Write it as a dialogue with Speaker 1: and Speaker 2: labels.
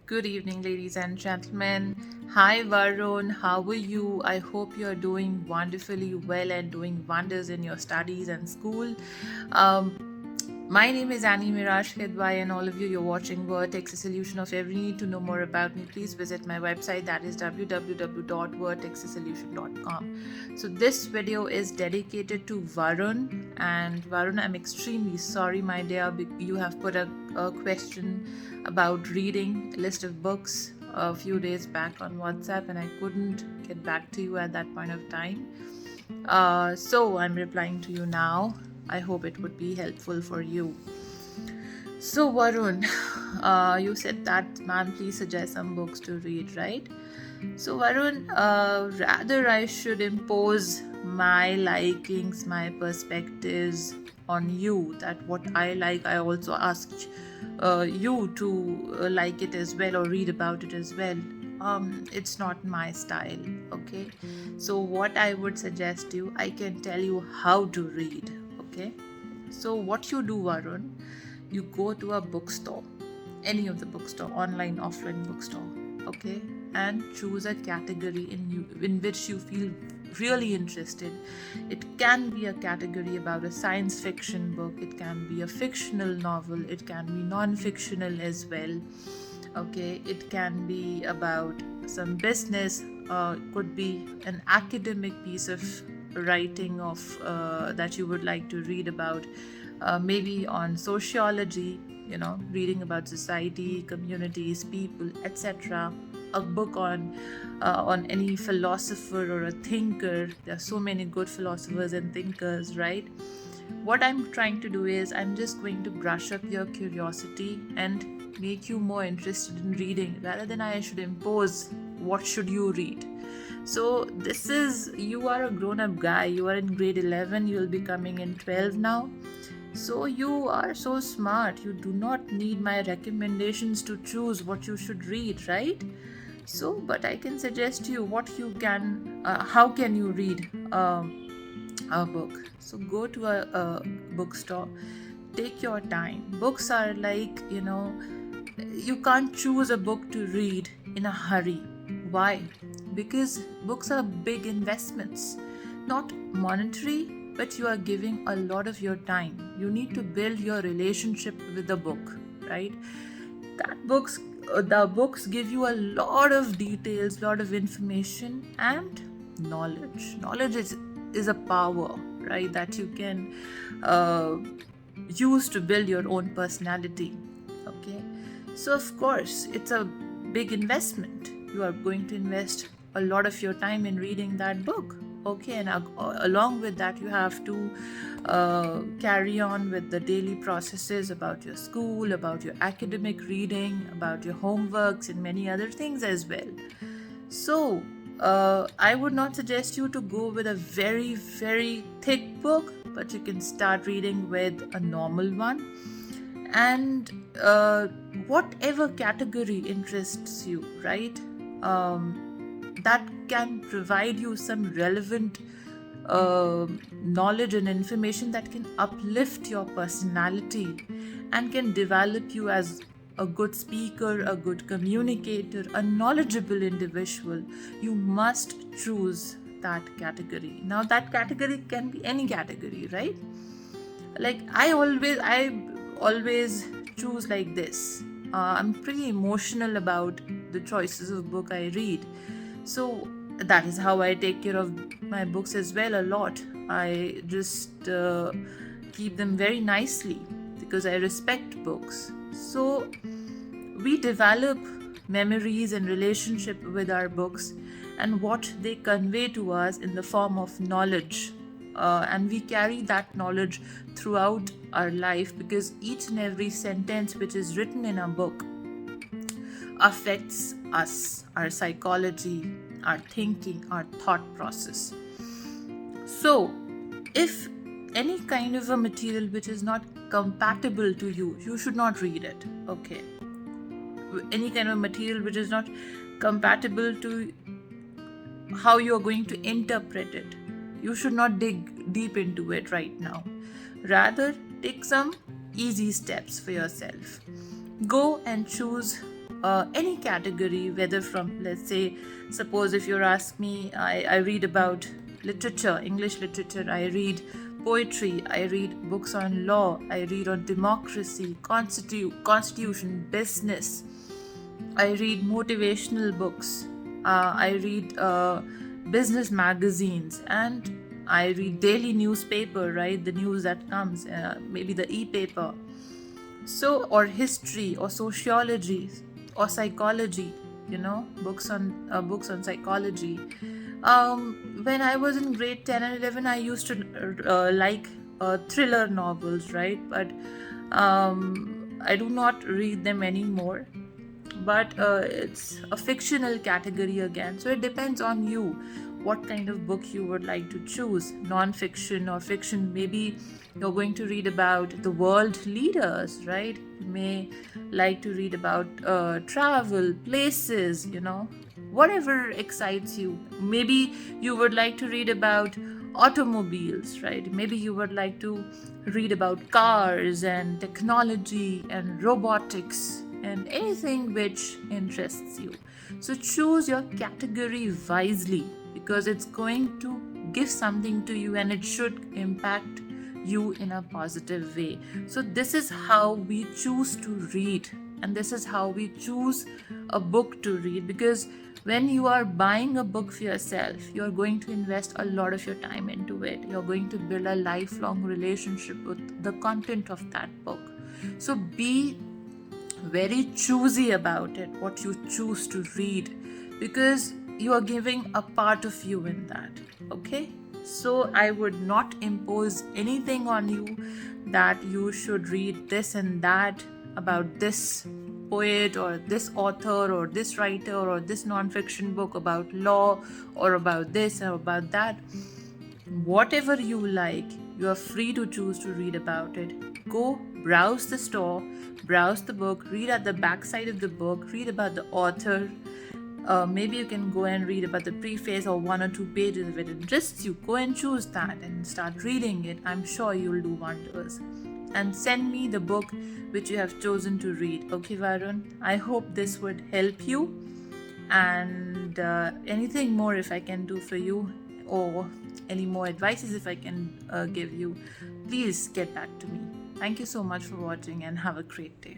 Speaker 1: Good evening, ladies and gentlemen. Hi, Varun. How are you? I hope you're doing wonderfully well and doing wonders in your studies and school. Um, my name is Annie Miraj Khedwai, and all of you, you're watching Vertex, a solution of every need. To know more about me, please visit my website, that is www.vertexasolution.com. So, this video is dedicated to Varun. And Varun, I'm extremely sorry, my dear, you have put a question about reading a list of books a few days back on WhatsApp, and I couldn't get back to you at that point of time. So, I'm replying to you now. I hope it would be helpful for you. So, Varun, you said that, ma'am, please suggest some books to read, right? So, Varun, rather I should impose my likings, my perspectives on you, that what I like, I also ask you to like it as well or read about it as well. It's not my style, okay? So, what I would suggest you, I can tell you how to read, okay? So, what you do, Varun, you go to a bookstore, any of the bookstore, online, offline bookstore, okay, and choose a category in which you feel really interested. It can be a category about a science fiction book, it can be a fictional novel, it can be non-fictional as well, okay, it can be about some business, could be an academic piece of writing of that you would like to read about, maybe on sociology, reading about society, communities, people, etc. A book on any philosopher or a thinker. There are so many good philosophers and thinkers, right? What I'm trying to do is I'm just going to brush up your curiosity and make you more interested in reading, rather than I should impose what should you read. So this is, you are a grown up guy, you are in grade 11, you'll be coming in 12 now. So you are so smart, you do not need my recommendations to choose what you should read, right? So, but I can suggest you what you can, how can you read a book. So go to a bookstore, take your time. Books are like, you can't choose a book to read in a hurry. Why? Because books are big investments, not monetary, but you are giving a lot of your time. You need to build your relationship with the book, right? The books give you a lot of details, lot of information and knowledge. Knowledge is a power, right, that you can uh, use to build your own personality, okay? So of course it's a big investment. You are going to invest a lot of your time in reading that book, okay? And along with that, you have to carry on with the daily processes about your school, about your academic reading, about your homeworks, and many other things as well. So I would not suggest you to go with a very, very thick book, but you can start reading with a normal one. And whatever category interests you, right? That can provide you some relevant knowledge and information that can uplift your personality and can develop you as a good speaker, a good communicator, a knowledgeable individual. You must choose that category. Now, that category can be any category, right? Like I always choose like this. I'm pretty emotional about the choices of book I read, so that is how I take care of my books as well. A lot, I just keep them very nicely because I respect books. So we develop memories and relationship with our books and what they convey to us in the form of knowledge, and we carry that knowledge throughout our life, because each and every sentence which is written in a book affects us, our psychology, our thinking, our thought process. So if any kind of a material which is not compatible to you, you should not read it, okay? Any kind of material which is not compatible to how you are going to interpret it, you should not dig deep into it right now. Rather, take some easy steps for yourself. Go and choose any category, whether from, let's say, suppose if you're ask me, I read about literature, English literature, I read poetry, I read books on law, I read on democracy, constitution, business, I read motivational books, I read business magazines, and I read daily newspaper, right? The news that comes, maybe the e-paper. So, or history, or sociology, or psychology. Books on psychology. When I was in grade 10 and 11, I used to like thriller novels, right? But I do not read them anymore. But it's a fictional category again, so it depends on you what kind of book you would like to choose, non-fiction or fiction. Maybe you're going to read about the world leaders, right? You may like to read about travel, places, whatever excites you. Maybe you would like to read about automobiles, right? Maybe you would like to read about cars and technology and robotics and anything which interests you. So choose your category wisely, because it's going to give something to you and it should impact you in a positive way. So this is how we choose to read, and this is how we choose a book to read, because when you are buying a book for yourself, you're going to invest a lot of your time into it. You're going to build a lifelong relationship with the content of that book. So be very choosy about it, what you choose to read, because you are giving a part of you in that. Okay, so I would not impose anything on you that you should read this and that about this poet or this author or this writer or this non-fiction book about law or about this or about that. Whatever you like, you are free to choose to read about it. Go browse the store, browse the book, read at the back side of the book, read about the author. Maybe you can go and read about the preface or 1 or 2 pages if it interests you. Go and choose that and start reading it. I'm sure you'll do wonders. And send me the book which you have chosen to read. Okay, Varun? I hope this would help you. And anything more if I can do for you, or any more advices if I can give you, please get back to me. Thank you so much for watching and have a great day.